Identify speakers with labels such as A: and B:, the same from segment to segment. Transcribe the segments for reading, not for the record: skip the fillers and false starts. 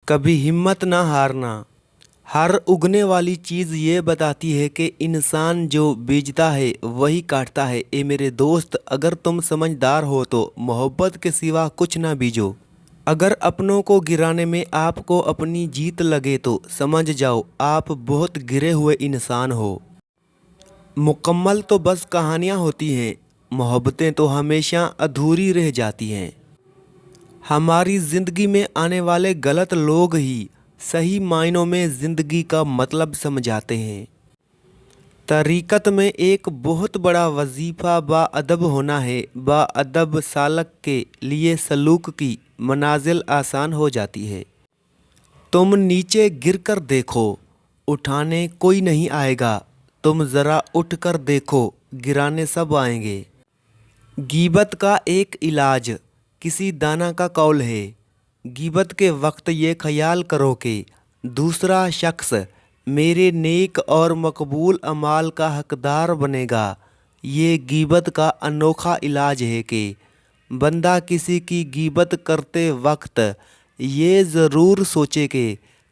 A: कभी हिम्मत ना हारना। हर उगने वाली चीज़ ये बताती है कि इंसान जो बीजता है वही काटता है। ए मेरे दोस्त, अगर तुम समझदार हो तो मोहब्बत के सिवा कुछ ना बीजो। अगर अपनों को गिराने में आपको अपनी जीत लगे तो समझ जाओ आप बहुत गिरे हुए इंसान हो। मुकम्मल तो बस कहानियाँ होती हैं, मोहब्बतें तो हमेशा अधूरी रह जाती हैं। हमारी ज़िंदगी में आने वाले गलत लोग ही सही मायनों में ज़िंदगी का मतलब समझाते हैं। तरीक़त में एक बहुत बड़ा वजीफ़ा बाअदब होना है। बाअदब सालक के लिए सलूक की मनाजिल आसान हो जाती है। तुम नीचे गिरकर देखो, उठाने कोई नहीं आएगा। तुम ज़रा उठकर देखो, गिराने सब आएंगे। गीबत का एक इलाज किसी दाना का कौल है। गीबत के वक्त ये ख्याल करो कि दूसरा शख्स मेरे नेक और मकबूल अमाल का हकदार बनेगा। ये गीबत का अनोखा इलाज है कि बंदा किसी की गीबत करते वक्त ये ज़रूर सोचे कि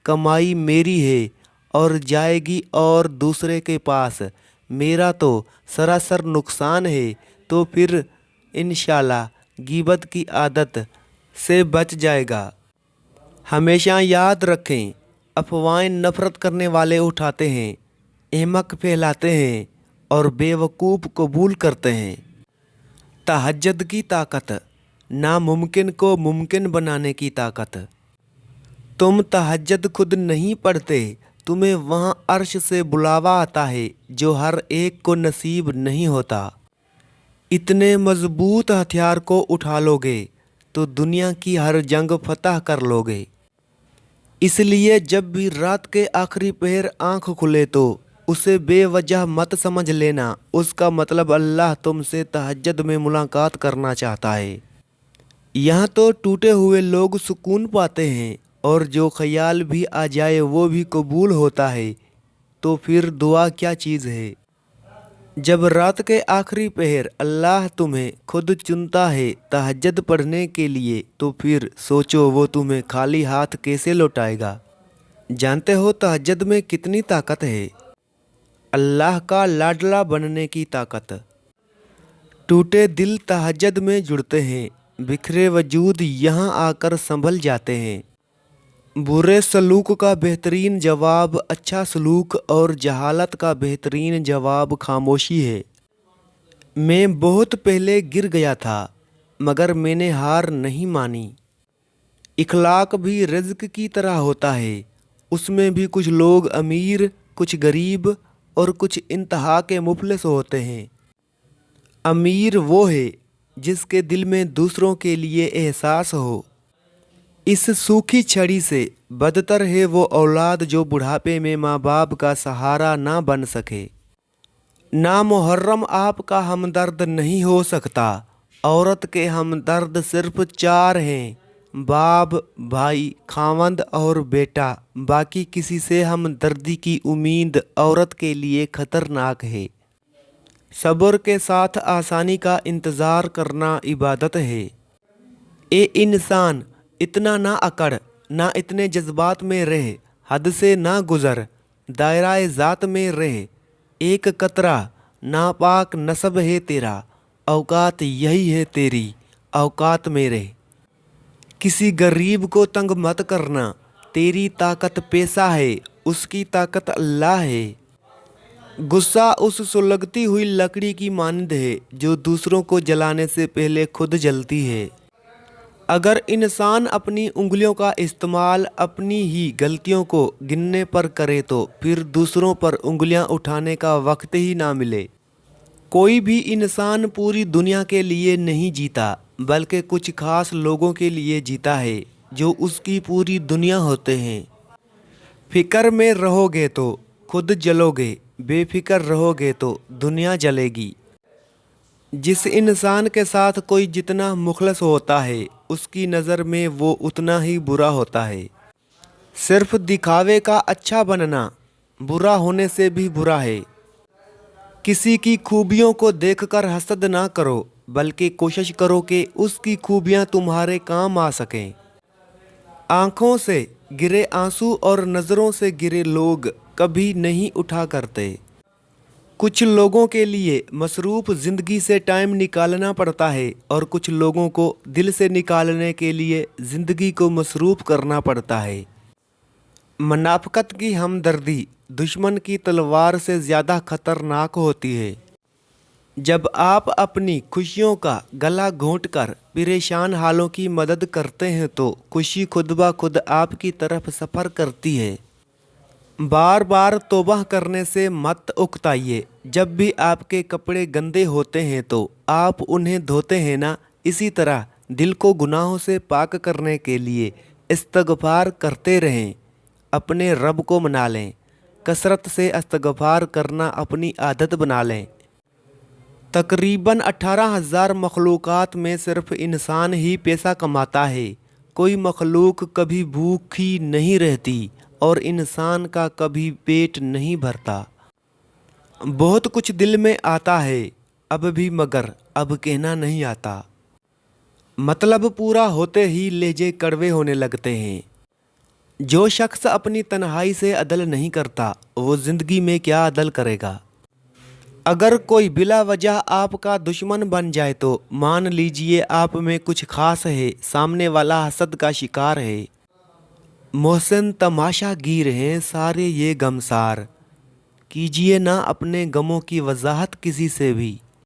A: कमाई मेरी है और जाएगी और दूसरे के पास, मेरा तो सरासर नुकसान है। तो फिर इंशाल्लाह गीबत की आदत से बच जाएगा। हमेशा याद रखें, अफवाहें नफ़रत करने वाले उठाते हैं, अहमक फैलाते हैं और बेवकूफ़ कबूल करते हैं। तहज्जुद की ताकत, नामुमकिन को मुमकिन बनाने की ताकत। तुम तहज्जुद खुद नहीं पढ़ते, तुम्हें वहाँ अर्श से बुलावा आता है जो हर एक को नसीब नहीं होता। इतने मजबूत हथियार को उठा लोगे तो दुनिया की हर जंग फतह कर लोगे। इसलिए जब भी रात के आखिरी पहर आंख खुले तो उसे बेवजह मत समझ लेना। उसका मतलब अल्लाह तुमसे तहज्जुद में मुलाकात करना चाहता है। यहाँ तो टूटे हुए लोग सुकून पाते हैं और जो ख्याल भी आ जाए वो भी कबूल होता है। तो फिर दुआ क्या चीज़ है। जब रात के आखिरी पहर अल्लाह तुम्हें खुद चुनता है तहज्जुद पढ़ने के लिए, तो फिर सोचो वो तुम्हें खाली हाथ कैसे लौटाएगा। जानते हो तहज्जुद में कितनी ताकत है? अल्लाह का लाडला बनने की ताकत। टूटे दिल तहज्जुद में जुड़ते हैं, बिखरे वजूद यहाँ आकर संभल जाते हैं। बुरे सलूक का बेहतरीन जवाब अच्छा सलूक और जहालत का बेहतरीन जवाब खामोशी है। मैं बहुत पहले गिर गया था मगर मैंने हार नहीं मानी। इखलाक भी रिज़्क की तरह होता है, उसमें भी कुछ लोग अमीर, कुछ गरीब और कुछ इंतहा के मुफलिस होते हैं। अमीर वो है जिसके दिल में दूसरों के लिए एहसास हो। इस सूखी छड़ी से बदतर है वो औलाद जो बुढ़ापे में माँ बाप का सहारा ना बन सके। ना मुहर्रम आपका हमदर्द नहीं हो सकता। औरत के हमदर्द सिर्फ चार हैं, बाप, भाई, खावंद और बेटा। बाकी किसी से हमदर्दी की उम्मीद औरत के लिए खतरनाक है। सब्र के साथ आसानी का इंतज़ार करना इबादत है। ए इंसान, इतना ना अकड़, ना इतने जज्बात में रह, हद से ना गुज़र, दायराए ज़ात में रह। एक कतरा नापाक नसब है तेरा, औकात यही है तेरी, औकात में रह। किसी गरीब को तंग मत करना, तेरी ताकत पैसा है, उसकी ताकत अल्लाह है। गुस्सा उस सुलगती हुई लकड़ी की मानद है जो दूसरों को जलाने से पहले खुद जलती है। अगर इंसान अपनी उंगलियों का इस्तेमाल अपनी ही गलतियों को गिनने पर करे तो फिर दूसरों पर उंगलियां उठाने का वक्त ही ना मिले। कोई भी इंसान पूरी दुनिया के लिए नहीं जीता बल्कि कुछ खास लोगों के लिए जीता है जो उसकी पूरी दुनिया होते हैं। फिक्र में रहोगे तो खुद जलोगे, बेफिक्र रहोगे तो दुनिया जलेगी। जिस इंसान के साथ कोई जितना मुखलस होता है उसकी नज़र में वो उतना ही बुरा होता है। सिर्फ दिखावे का अच्छा बनना बुरा होने से भी बुरा है। किसी की खूबियों को देखकर हसद ना करो बल्कि कोशिश करो कि उसकी खूबियाँ तुम्हारे काम आ सकें। आंखों से गिरे आंसू और नज़रों से गिरे लोग कभी नहीं उठा करते। कुछ लोगों के लिए मसरूफ़ ज़िंदगी से टाइम निकालना पड़ता है और कुछ लोगों को दिल से निकालने के लिए ज़िंदगी को मसरूफ़ करना पड़ता है। मुनाफ़िक़त की हमदर्दी दुश्मन की तलवार से ज़्यादा ख़तरनाक होती है। जब आप अपनी खुशियों का गला घोंटकर परेशान हालों की मदद करते हैं तो खुशी खुद ब खुद आपकी तरफ सफ़र करती है। बार बार तौबा करने से मत उकताइए। जब भी आपके कपड़े गंदे होते हैं तो आप उन्हें धोते हैं ना, इसी तरह दिल को गुनाहों से पाक करने के लिए इस्तग़फ़ार करते रहें। अपने रब को मना लें। कसरत से इस्तग़फ़ार करना अपनी आदत बना लें। तकरीबन 18,000 मखलूक़ात में सिर्फ इंसान ही पैसा कमाता है। कोई मखलूक कभी भूखी नहीं रहती और इंसान का कभी पेट नहीं भरता। बहुत कुछ दिल में आता है अब भी, मगर अब कहना नहीं आता। मतलब पूरा होते ही लहजे कड़वे होने लगते हैं। जो शख्स अपनी तन्हाई से अदल नहीं करता वो ज़िंदगी में क्या अदल करेगा। अगर कोई बिला वजह आपका दुश्मन बन जाए तो मान लीजिए आप में कुछ खास है, सामने वाला हसद का शिकार है। मोहसिन तमाशागीर हैं सारे ये गमसार, कीजिए ना अपने गमों की वजाहत किसी से भी।